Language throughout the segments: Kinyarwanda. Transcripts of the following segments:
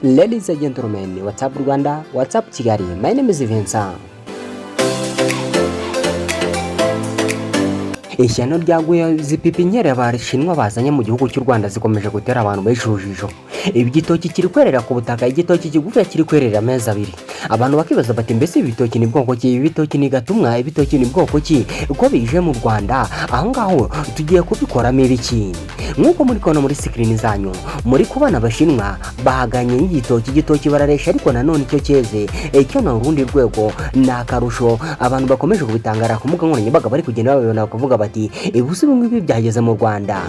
Ladies and gentlemen, what's up Rwanda, what's up Kigali, my name is Vincent. Ishyano ryaguye zipipinyere Abashinwa bazanye mu gihugu cy'u Rwanda zikomeje gutera abantu bishujije. Ibitoki kiri kwerera ku butaka, igitoki kigufi kiri kwerera amezi abiri. Abantu bakibaza bati mbese ibitoki ni bwoko ki? Ibitoki ni gatumwa, ibitoki ni bwoko ki? Uko bije mu Rwanda aho ngaho tugiye kubikoramo ibiki? Nkuko muri kona muri screen zanyu muri kubana Abashinwa bahaganye igitoki bararesha, ariko nanone icyo cyeze cyo na urundi rwego nakarusho. Abantu bakomeje kubitangara ku mbuga nkoranyambaga bari kugenda babibona bakavuga bati ibuze bimwe byageze mu Rwanda.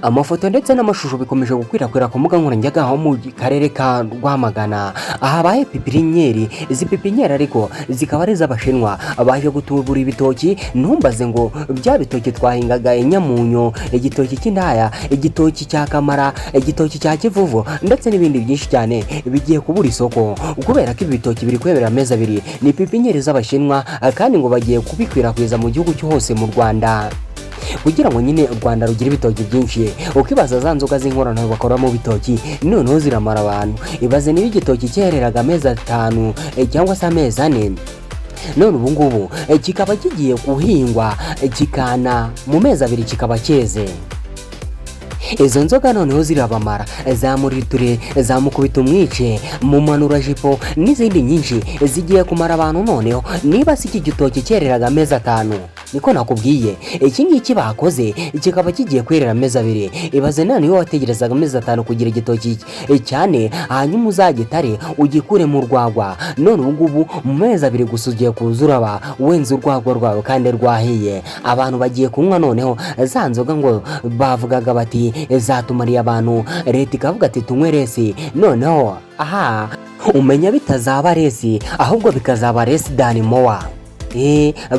Amafoto ndetse n'amashusho bikomeje gukwirakwira ku mbuga nkoranyambaga aho mu karere ka Rwamagana ahabaye pipinyeri. Izi pipinyeri ariko zikaba ari z'Abashinwa baje gutubura ibitoki. Ntumbaze ngo bya bitoki twahingaga inyamunyo, igitoki cy'indaya, igitoki cya kamara, igitoki cya kivuvu ndetse n'ibindi byinshi cyane bigiye kubura isoko kubera ko ibitoki biri kwebera amezi abiri. Ni pipinyeri z'Abashinwa kandi ngo bagiye kubikwirakwiza mu gihugu cyose mu Rwanda kugira ngo nyine u Rwanda rugira ibitoki byinshi. Ukibaza za nzoga z'inkorano bakora mu bitoki noneho ziramara abantu. Ibaze niba igitoki cyereraga amezi 5 cyangwa se amezi 4, none ubu ngubu kikaba kigiye guhingwa kikana mu mezi 2 kikaba cyeze. Izo nzoga noneho zirabamara, zamuriture, zamukubita umwice, mu manura jipo n'izindi nyinshi zigiye kumara abantu. Noneho niba si iki gitoki cyereraga amezi 5, niko nakubwiye iki ngiki bakoze kikaba kigiye kwerera amezi 2. Ibaze none iyo wategerezaga amezi 5 kugira igitoki cyane hanyuma uzagitare ugikure mu rwagwa, none ubu ngubu mu mezi 2 gusa ugiye kuzuraba wenze urwagwa rwawe kandi rwahiye. Abantu bagiye kunywa noneho za nzoga ngo bavugaga bati zatumariye abantu, leta ikavuga ati tunywe resi. Noneho umenya bitazaba resi ahubwo bikazaba resi dani mowa.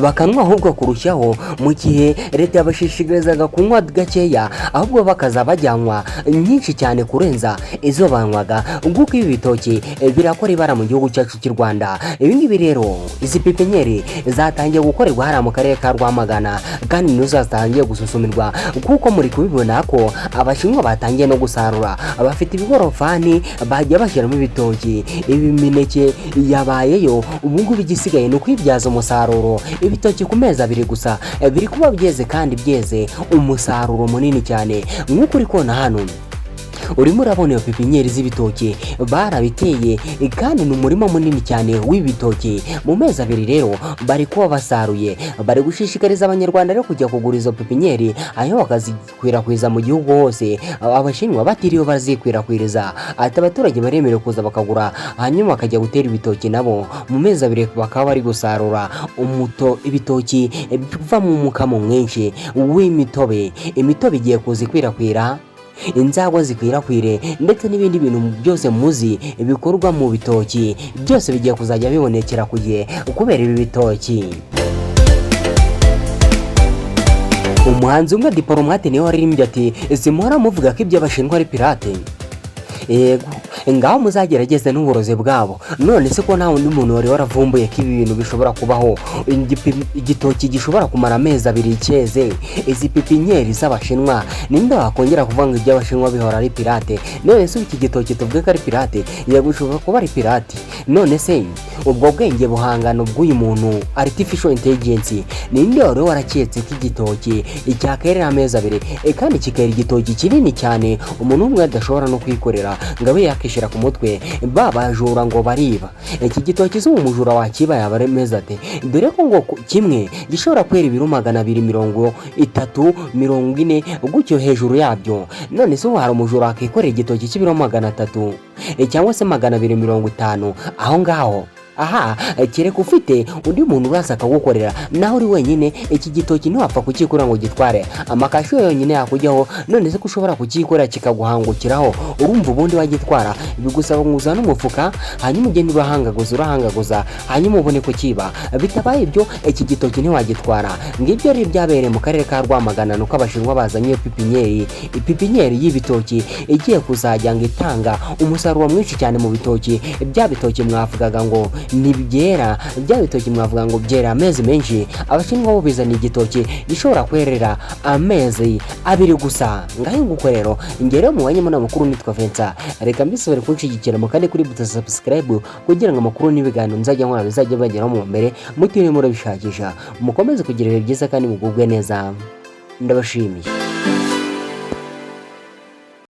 Bakanwa ahubwo kurushaho, mu gihe leta yabashishikarizaga kunywa gakeya ahubwo bakaza bajyanwa nyinshi cyane kurenza izo banywaga. Nguko ibi bitoki birakora ibara mu gihugu cyacu cy'u Rwanda. Ibi ngibi rero izi pipinyeri zatangiye gukorerwa hariya mu karere ka Rwamagana kandi nizo zatangiye gususumirwa kuko muri kubibona ko Abashinwa batangiye no gusarura. Abafite ibigorofani bajya bashyiramo ibitoki, ibimineke yabayeyo. Ubu ngubu igisigaye ni ukwibyaza umusaruro. Ibitoki ku mezi 2 gusa biri kuba byeze kandi byeze umusaruro munini cyane. Nk'uko uri kona hano urimo urabona pipinyeri z'ibitoki barabiteye kandi ni umurima munini cyane w'ibitoki. Mu mezi 2 rero bari kuba basaruye. Bari gushishikariza Abanyarwanda rero kujya kugura izo pipinyeri aho bakazikwirakwiza mu gihugu hose. Abashinwa batiriwe bazikwirakwiriza ati abaturage baremerewe kuza bakagura hanyuma bakajya gutera ibitoki nabo. Mu mezi 2 bakaba bari gusarura ibitoki biva mu mukamo mwinshi w'imitobe. Imitobe igiye kuzikwirakwira, inzagwa zikwirakwire ndetse n'ibindi bintu byose muzi bikorwa mu bitoki byose bigiye kuzajya bibonekera ku gihe kubera ibi bitoki. Umuhanzi umwe diplomate niwe waririmbye ati simuhora muvuga ko iby'Abashinwa ari pirate. Yego ngaho muzagerageze n'uburozi bwabo. None se ko nta wundi muntu wari waravumbuye ko ibi bintu bishobora kubaho? Igitoki gishobora kumara amezi 2 cyeze. Izi pipinyeri z'Abashinwa ninde wakongera kuvuga ngo iby'Abashinwa bihora ari pirate? None se iki gitoki tuvuge ko ari pirate? Yagushobora kuba ari pirate. None se ubwo bwenge buhangano bw'uyu muntu artificial intelligence ninde wari waraketse ko igitoki icyakerera amezi 2 kandi kikera igitoki kinini cyane umuntu umwe adashobora no kwikorera ngabe yakishira ku mutwe? Babajura ngo bariba iki gitoki z'umujura wakiba yabaremeza ate? Dore ko ngo kimwe gishobora kwera ibiro 230 40 gutyo hejuru yabyo. None se hari umujura akikorera igitoki cy'ibiro 300 cyangwa se 250 aho ngaho? Kereka ufite undi muntu uraza akagukorera naho uri wenyine. Iki gitoki ntiwapfa kukikura ngo gitware amakasho yonyine yakujyaho. None se ko ushobora kukikorera kikaguhangukiraho, urumva ubundi wagitwara bigusaba nguza n'umufuka hanyuma ugende urahangaguza hanyuma ubone kukiba. Bitabaye ibyo iki gitoki ntiwagitwara. Ngibyo ari byabereye mu karere ka Rwamagana nuko Abashinwa bazanye pipinyeri y'ibitoki igiye kuzajya ngo itanga umusaruro mwinshi cyane mu bitoki. Bya bitoki mwavugaga ngo ntibyera bya bitoki mwavuga ngo byera amezi menshi, abashinwa bo bizana igitoki gishobora kwerera amezi 2 gusa. Ngahinguko rero ingere mu wanyemo n'amakuru nitwa Vincent, reka mbisubire kunshigikira mu kandi kuri buto subscribe kugira ngo amakuru n'ibiganiro nzajya nkora bizajya bageraho mu mbere mutiriwe murabishakisha. Mukomeze kugira ibihe byiza kandi mugubwe neza, ndabashimiye.